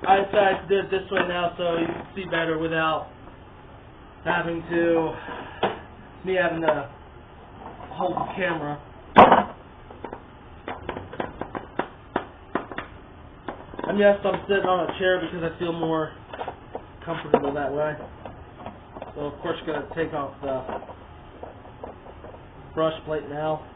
I decided to do it this way now so you can see better without having to hold the camera. And yes, I'm sitting on a chair because I feel more comfortable that way. So of course you're going to take off the brush plate now.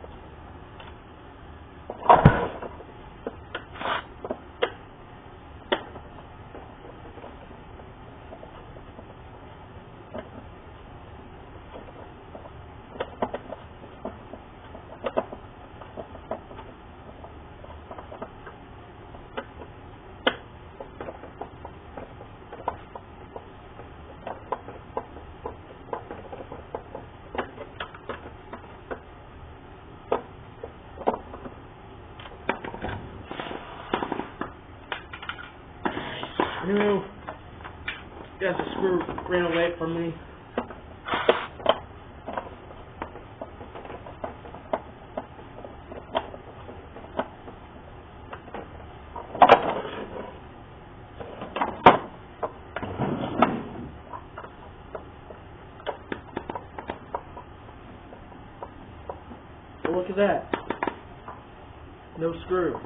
Guys, the screw ran away from me. So look at that. No screw.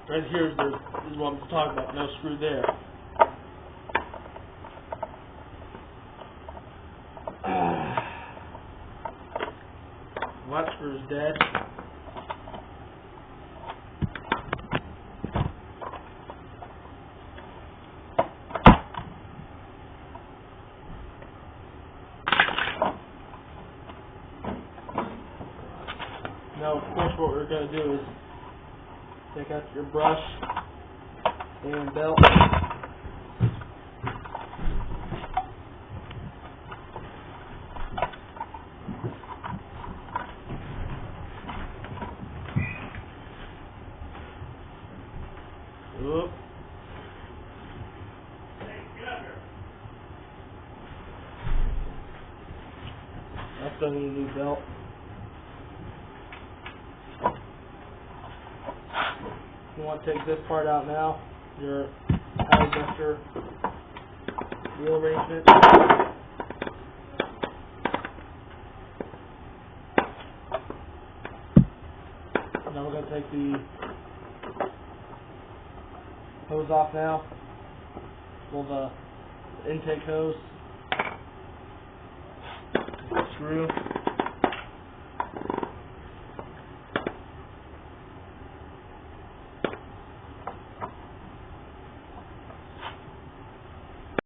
Right here is what I'm talking about. No screw there. Well, that screw is dead. Now, of course, what we're going to do is take out your brush and belt. Oop. That's a new belt. You want to take this part out now, your paddle adjuster wheel arrangement. Now we're going to take the hose off now. Pull the intake hose. Screw.